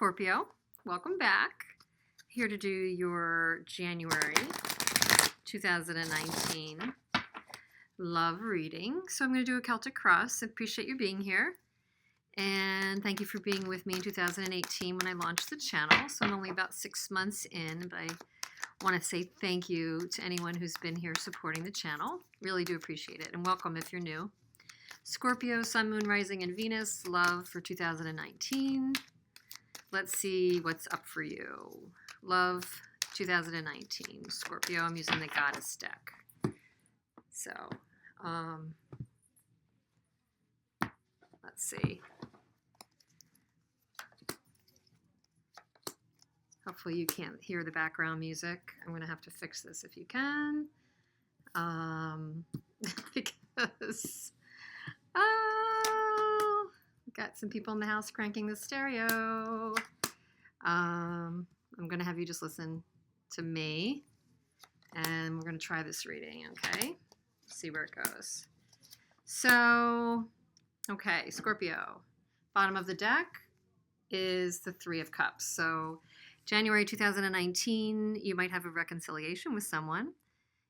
Scorpio, welcome back. Here to do your January 2019 love reading. So I'm going to do a Celtic cross. I appreciate you being here. And thank you for being with me in 2018 when I launched the channel. So I'm only about 6 months in, but I want to say thank you to anyone who's been here supporting the channel. Really do appreciate it. And welcome if you're new. Scorpio, Sun, Moon, Rising, and Venus, love for 2019. Let's see what's up for you. Love 2019. Scorpio, I'm using the Goddess deck. So, let's see. Hopefully you can't hear the background music. I'm going to have to fix this if you can. Because, got some people in the house cranking the stereo. I'm going to have you just listen to me, and we're going to try this reading, okay? See where it goes. So, okay, Scorpio. Bottom of the deck is the Three of Cups. So, January 2019, you might have a reconciliation with someone.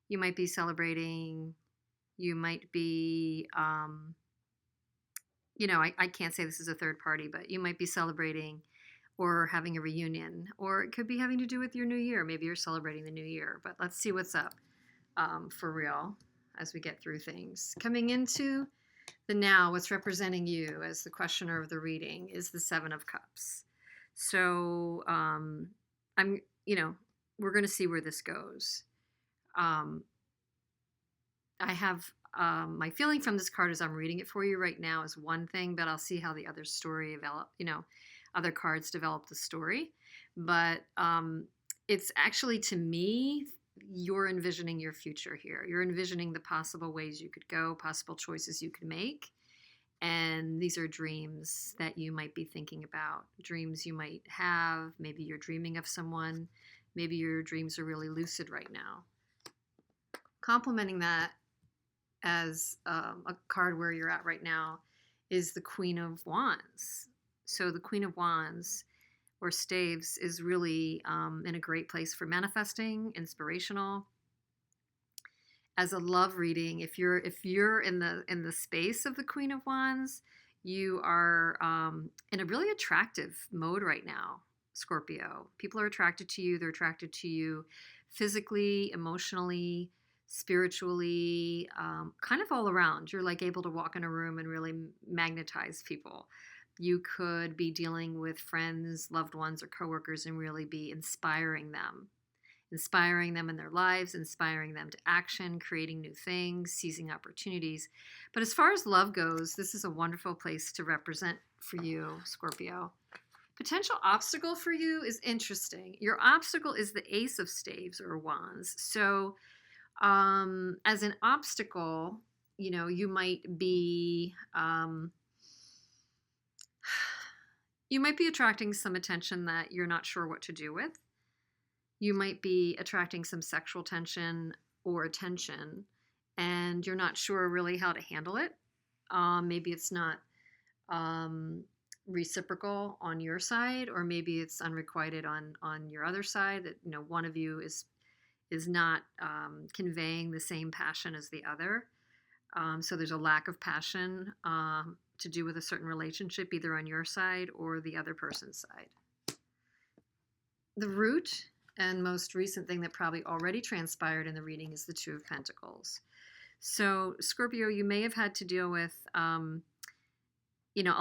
You might be celebrating. You might be, I can't say this is a third party, but you might be celebrating or having a reunion, or it could be having to do with your new year. Maybe you're celebrating the new year, but let's see what's up for real as we get through things. Coming into the now, what's representing you as the questioner of the reading is the Seven of Cups. So we're going to see where this goes. I have my feeling from this card as I'm reading it for you right now is one thing, but I'll see how the other story other cards develop the story. But it's actually, to me, you're envisioning your future here. You're envisioning the possible ways you could go, possible choices you could make. And these are dreams that you might be thinking about, dreams you might have. Maybe you're dreaming of someone. Maybe your dreams are really lucid right now. Complementing that as a card where you're at right now is the Queen of Wands. So the Queen of Wands or staves is really in a great place for manifesting, inspirational. As a love reading, if you're in the space of the Queen of Wands, you are in a really attractive mode right now, Scorpio. People are attracted to you. They're attracted to you physically, emotionally, spiritually, kind of all around. You're like able to walk in a room and really magnetize people. You could be dealing with friends, loved ones, or coworkers and really be inspiring them in their lives, inspiring them to action, creating new things, seizing opportunities. But as far as love goes, this is a wonderful place to represent for you, Scorpio. Potential obstacle for you is interesting. Your obstacle is the Ace of Staves or Wands. So as an obstacle, you might be attracting some attention that you're not sure what to do with. You might be attracting some sexual tension or attention, and you're not sure really how to handle it. Maybe it's not reciprocal on your side, or maybe it's unrequited on your other side, that one of you is not conveying the same passion as the other. So there's a lack of passion to do with a certain relationship, either on your side or the other person's side. The root and most recent thing that probably already transpired in the reading is the Two of Pentacles. So Scorpio, you may have had to deal with, a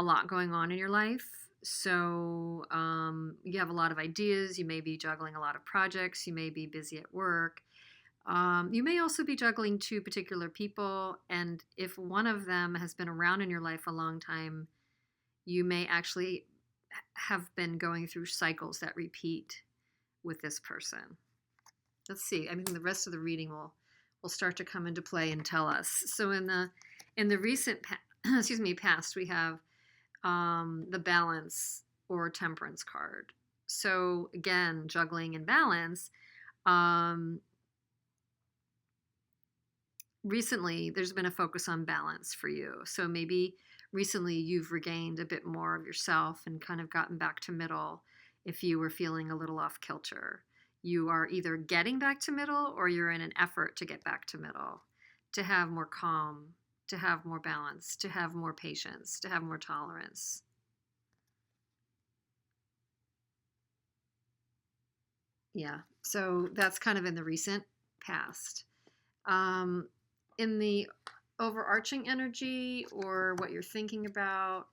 lot going on in your life. So you have a lot of ideas. You may be juggling a lot of projects. You may be busy at work. You may also be juggling two particular people. And if one of them has been around in your life a long time, you may actually have been going through cycles that repeat with this person. Let's see. I mean, the rest of the reading will start to come into play and tell us. So in the recent past, we have the Balance or Temperance card. So again, juggling and balance. Recently, there's been a focus on balance for you. So maybe recently you've regained a bit more of yourself and kind of gotten back to middle if you were feeling a little off kilter. You are either getting back to middle or you're in an effort to get back to middle, to have more calm, to have more balance, to have more patience, to have more tolerance. Yeah, so that's kind of in the recent past. In the overarching energy, or what you're thinking about,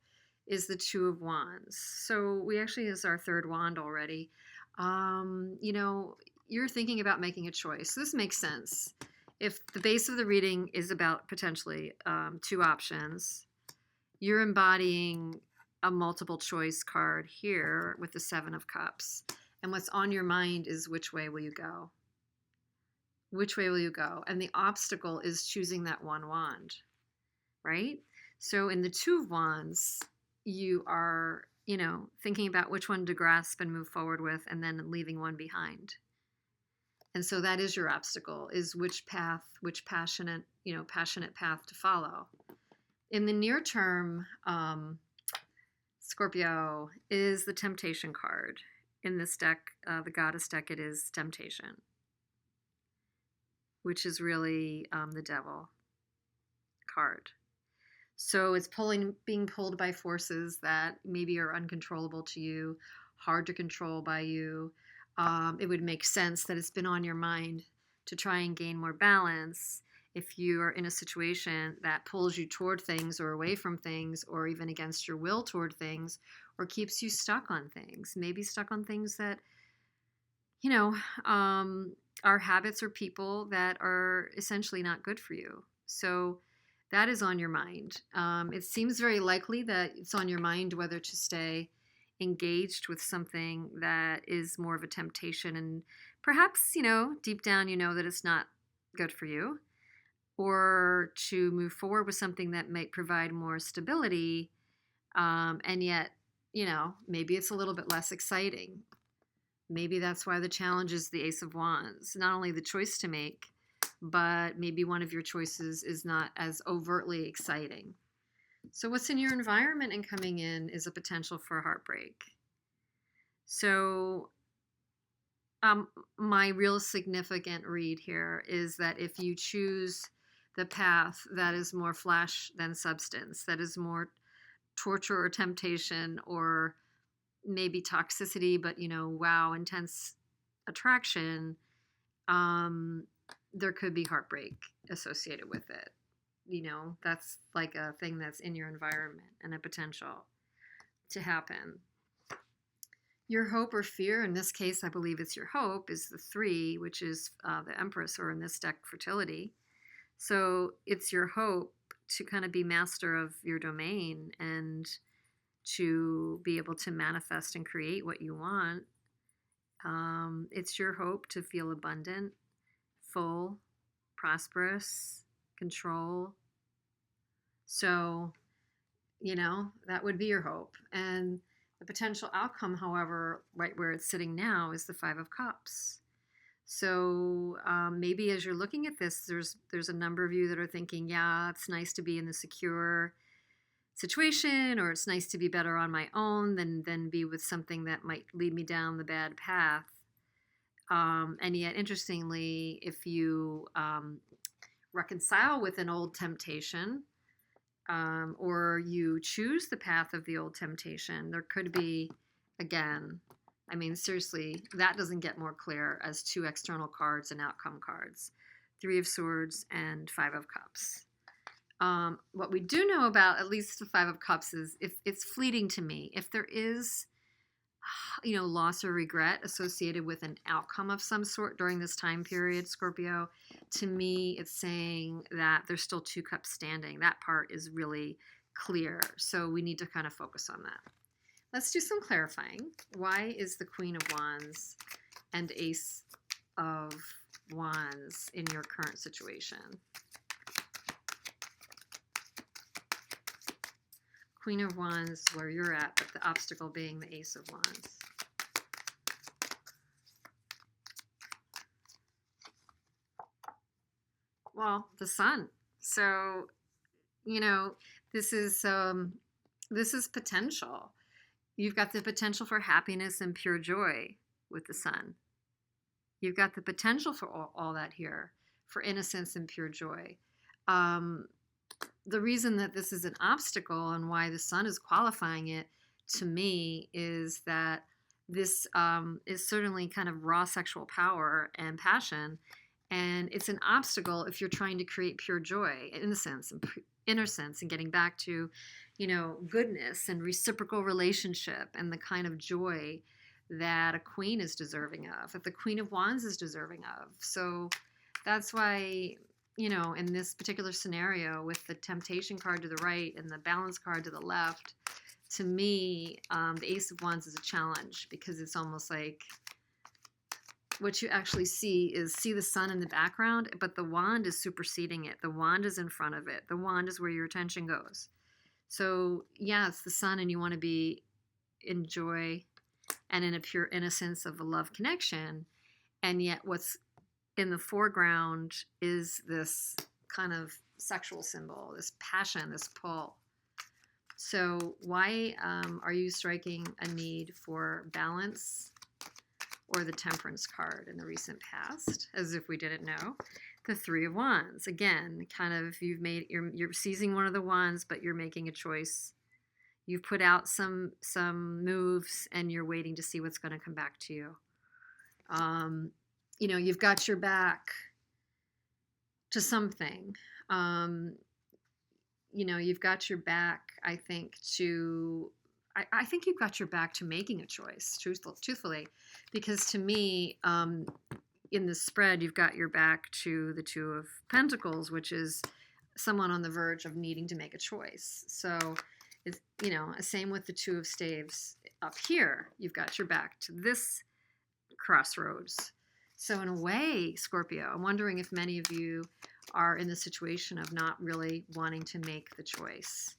is the Two of Wands. So we actually is our third wand already. You know, you're thinking about making a choice. This makes sense. If the base of the reading is about potentially two options, you're embodying a multiple choice card here with the Seven of Cups. And what's on your mind is, which way will you go? Which way will you go? And the obstacle is choosing that one wand, right? So in the Two of Wands, you are, you know, thinking about which one to grasp and move forward with, and then leaving one behind. And so that is your obstacle, is which path, which passionate path to follow. In the near term, Scorpio, is the Temptation card. In this deck, the Goddess deck, it is Temptation, which is really the Devil card. So it's being pulled by forces that maybe are uncontrollable to you, hard to control by you. It would make sense that it's been on your mind to try and gain more balance if you are in a situation that pulls you toward things or away from things, or even against your will toward things, or keeps you stuck on things. Maybe stuck on things that, you know, are habits or people that are essentially not good for you. So that is on your mind. It seems very likely that it's on your mind whether to stay engaged with something that is more of a temptation, and perhaps, you know, deep down you know that it's not good for you, or to move forward with something that might provide more stability, and yet, you know, maybe it's a little bit less exciting. Maybe that's why the challenge is the Ace of Wands. Not only the choice to make, but maybe one of your choices is not as overtly exciting. So what's in your environment and coming in is a potential for heartbreak. So my real significant read here is that if you choose the path that is more flesh than substance, that is more torture or temptation, or maybe toxicity, but, you know, wow, intense attraction, there could be heartbreak associated with it. You know, that's like a thing that's in your environment and a potential to happen. Your hope or fear, in this case, I believe it's your hope, is the 3, which is the Empress, or in this deck, fertility. So it's your hope to kind of be master of your domain and to be able to manifest and create what you want. It's your hope to feel abundant, full, prosperous, control. So, you know, that would be your hope. And the potential outcome, however, right where it's sitting now, is the 5 of Cups. So maybe as you're looking at this, there's a number of you that are thinking, yeah, it's nice to be in the secure situation, or it's nice to be better on my own than be with something that might lead me down the bad path. And yet, interestingly, if you reconcile with an old temptation, or you choose the path of the old temptation, there could be, again, I mean, seriously, that doesn't get more clear as 2 external cards and outcome cards, 3 of Swords and 5 of Cups. What we do know about at least the 5 of Cups is, if it's fleeting to me, if there is, you know, loss or regret associated with an outcome of some sort during this time period, Scorpio, to me, it's saying that there's still 2 cups standing. That part is really clear. So we need to kind of focus on that. Let's do some clarifying. Why is the Queen of Wands and Ace of Wands in your current situation? Queen of Wands where you're at, but the obstacle being the Ace of Wands. Well, the Sun. So, you know, this is potential. You've got the potential for happiness and pure joy with the sun. You've got the potential for all that here, for innocence and pure joy. The reason that this is an obstacle and why the sun is qualifying it to me is that this is certainly kind of raw sexual power and passion. And it's an obstacle if you're trying to create pure joy, innocence, and innocence, and getting back to, goodness and reciprocal relationship and the kind of joy that a queen is deserving of, that the Queen of Wands is deserving of. So that's why, in this particular scenario with the temptation card to the right and the balance card to the left, to me, the Ace of Wands is a challenge, because it's almost like what you actually see the sun in the background, but the wand is superseding it. The wand is in front of it. The wand is where your attention goes. So yeah, it's the sun, and you want to be in joy and in a pure innocence of a love connection. And yet what's in the foreground is this kind of sexual symbol, this passion, this pull. So why are you striking a need for balance or the Temperance card in the recent past, as if we didn't know? The Three of Wands, again, kind of you're seizing one of the wands, but you're making a choice. You've put out some moves, and you're waiting to see what's going to come back to you. You've got your back to something. You've got your back, I think, I think you've got your back to making a choice, truthfully, because to me, in the spread, you've got your back to the Two of Pentacles, which is someone on the verge of needing to make a choice. So it's, same with the Two of Staves up here. You've got your back to this crossroads. So in a way, Scorpio, I'm wondering if many of you are in the situation of not really wanting to make the choice,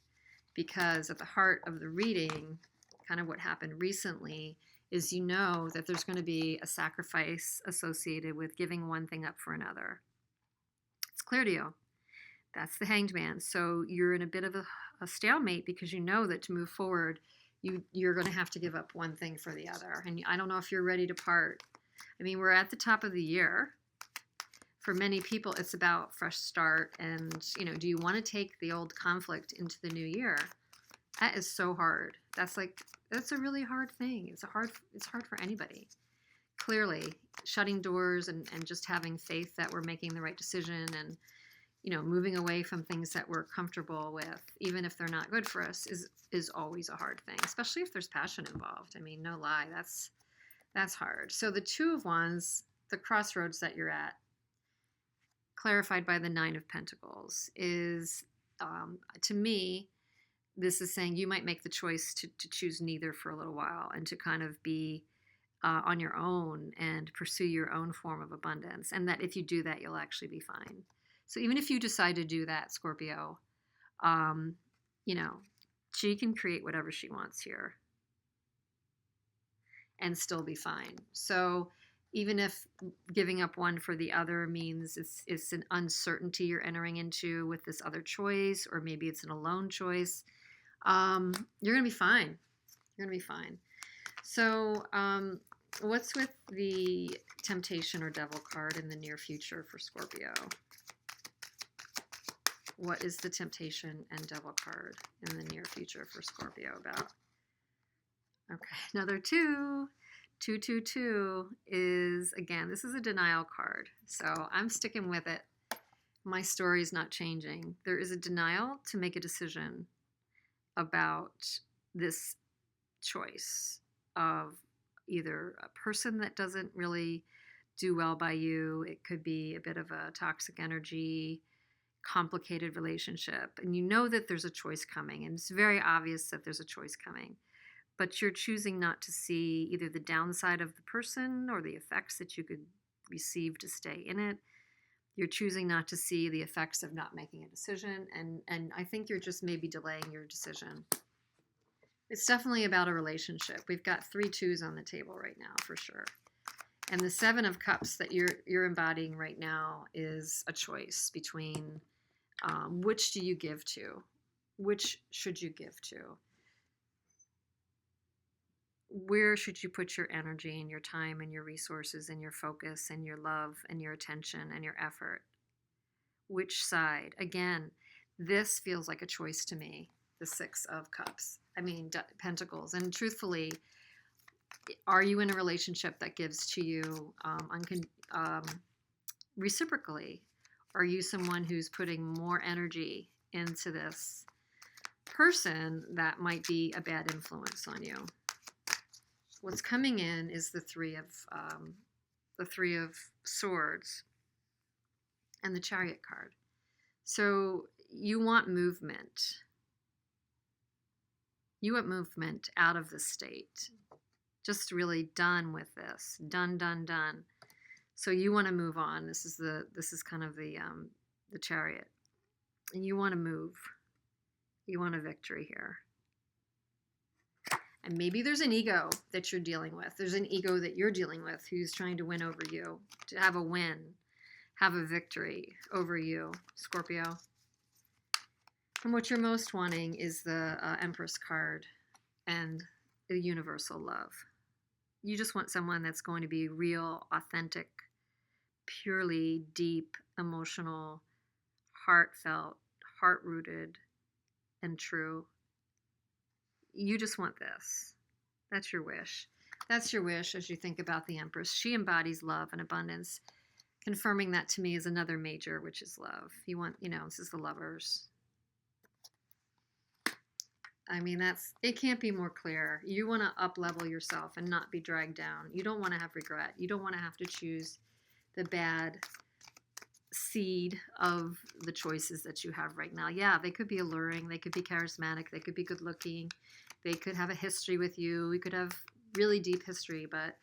because at the heart of the reading, kind of what happened recently, is that there's going to be a sacrifice associated with giving one thing up for another. It's clear to you. That's the Hanged Man. So you're in a bit of a stalemate, because you know that to move forward, you're going to have to give up one thing for the other. And I don't know if you're ready to part. I mean, we're at the top of the year. For many people, it's about fresh start. And, do you want to take the old conflict into the new year? That is so hard. That's a really hard thing. It's hard for anybody. Clearly, shutting doors and just having faith that we're making the right decision, and, moving away from things that we're comfortable with, even if they're not good for us, is always a hard thing, especially if there's passion involved. I mean, no lie, that's hard. So the Two of Wands, the crossroads that you're at, clarified by the Nine of Pentacles, is, to me, this is saying you might make the choice to choose neither for a little while, and to kind of be on your own and pursue your own form of abundance. And that if you do that, you'll actually be fine. So even if you decide to do that, Scorpio, she can create whatever she wants here and still be fine. So even if giving up one for the other means it's an uncertainty you're entering into with this other choice, or maybe it's an alone choice, you're going to be fine. You're going to be fine. So what's with the Temptation or Devil card in the near future for Scorpio? What is the Temptation and Devil card in the near future for Scorpio about? Okay, another 2. 222 is, again, this is a denial card. So I'm sticking with it. My story is not changing. There is a denial to make a decision about this choice of either a person that doesn't really do well by you. It could be a bit of a toxic energy, complicated relationship. And you know that there's a choice coming. And it's very obvious that there's a choice coming. But you're choosing not to see either the downside of the person or the effects that you could receive to stay in it. You're choosing not to see the effects of not making a decision. And I think you're just maybe delaying your decision. It's definitely about a relationship. We've got 3 2s on the table right now, for sure. And the 7 of Cups that you're embodying right now is a choice between which do you give to? Which should you give to? where should you put your energy and your time and your resources and your focus and your love and your attention and your effort? Which side? Again, this feels like a choice to me, the Six of Cups. I mean, Pentacles. And truthfully, are you in a relationship that gives to you reciprocally? Are you someone who's putting more energy into this person that might be a bad influence on you? What's coming in is the Three of Swords and the Chariot card. So you want movement. You want movement out of the state. Just really done with this. Done, done, done. So you want to move on. This is kind of the Chariot. And you want to move. You want a victory here. And maybe there's an ego that you're dealing with. There's an ego that you're dealing with who's trying to win over you, to have a win, have a victory over you, Scorpio. And what you're most wanting is the Empress card and the universal love. You just want someone that's going to be real, authentic, purely deep, emotional, heartfelt, heart-rooted, and true. You just want this. That's your wish. That's your wish as you think about the Empress. She embodies love and abundance. Confirming that to me is another major, which is love. You want, this is the Lovers. I mean, it can't be more clear. You want to up-level yourself and not be dragged down. You don't want to have regret. You don't want to have to choose the bad seed of the choices that you have right now. Yeah, they could be alluring. They could be charismatic. They could be good-looking. They could have a history with you. We could have really deep history, but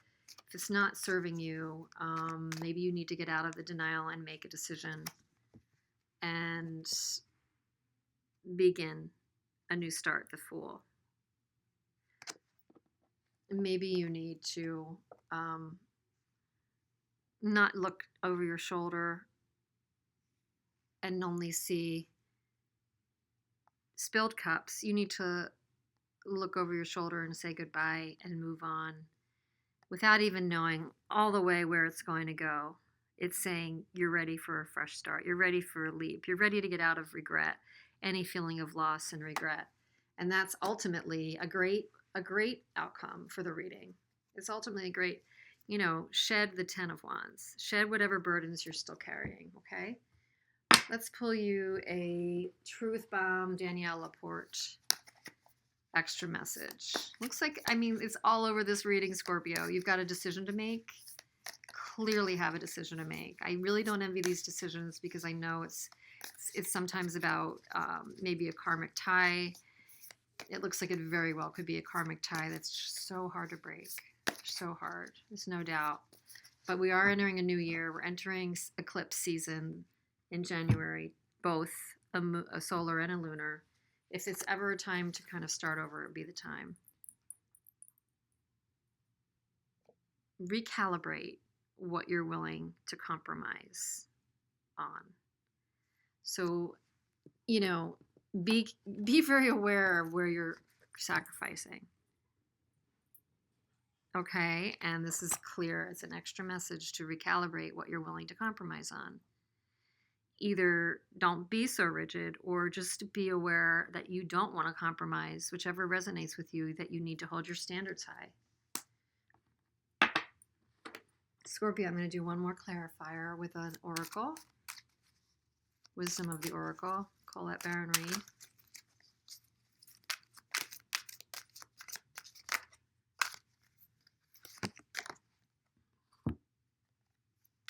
if it's not serving you, maybe you need to get out of the denial and make a decision and begin a new start, the Fool. Maybe you need to not look over your shoulder and only see spilled cups. You need to look over your shoulder and say goodbye and move on without even knowing all the way where it's going to go. It's saying you're ready for a fresh start. You're ready for a leap. You're ready to get out of regret, any feeling of loss and regret. And that's ultimately a great outcome for the reading. It's ultimately a great, shed the 10 of Wands. Shed whatever burdens you're still carrying, okay? Let's pull you a Truth Bomb Danielle Laporte extra message. Looks like, it's all over this reading, Scorpio. You've got a decision to make. Clearly have a decision to make. I really don't envy these decisions because I know it's sometimes about maybe a karmic tie. It looks like it very well could be a karmic tie that's just so hard to break. So hard. There's no doubt. But we are entering a new year. We're entering eclipse season in January, both a solar and a lunar. If it's ever a time to kind of start over, it would be the time. Recalibrate what you're willing to compromise on. So, be very aware of where you're sacrificing. Okay, and this is clear. It's an extra message to recalibrate what you're willing to compromise on. Either don't be so rigid or just be aware that you don't want to compromise, whichever resonates with you, that you need to hold your standards high. Scorpio, I'm going to do one more clarifier with an oracle. Wisdom of the Oracle, Colette Baron Reed.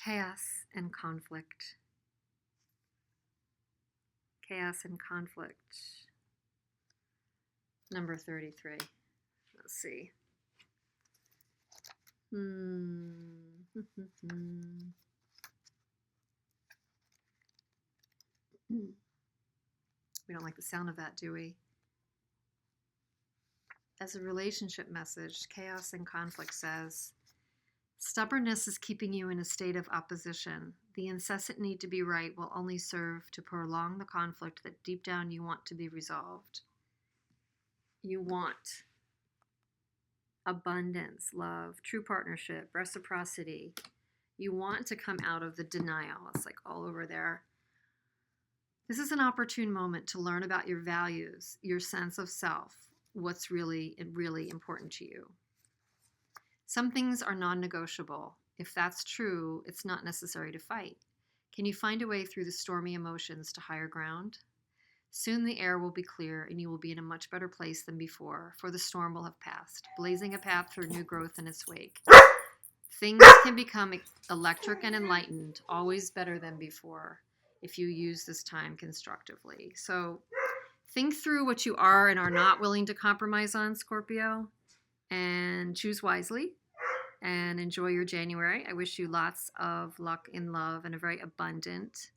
Chaos and conflict. Chaos and conflict. Number 33. Let's see. We don't like the sound of that, do we? As a relationship message, chaos and conflict says, stubbornness is keeping you in a state of opposition. The incessant need to be right will only serve to prolong the conflict that deep down you want to be resolved. You want abundance, love, true partnership, reciprocity. You want to come out of the denial. It's like all over there. This is an opportune moment to learn about your values, your sense of self, what's really, really important to you. Some things are non-negotiable. If that's true, it's not necessary to fight. Can you find a way through the stormy emotions to higher ground? Soon the air will be clear and you will be in a much better place than before, for the storm will have passed, blazing a path through new growth in its wake. Things can become electric and enlightened, always better than before, if you use this time constructively. So think through what you are and are not willing to compromise on, Scorpio, and choose wisely and enjoy your January. I wish you lots of luck in love and a very abundant,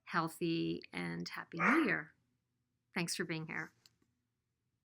healthy, and happy New Year. Thanks for being here.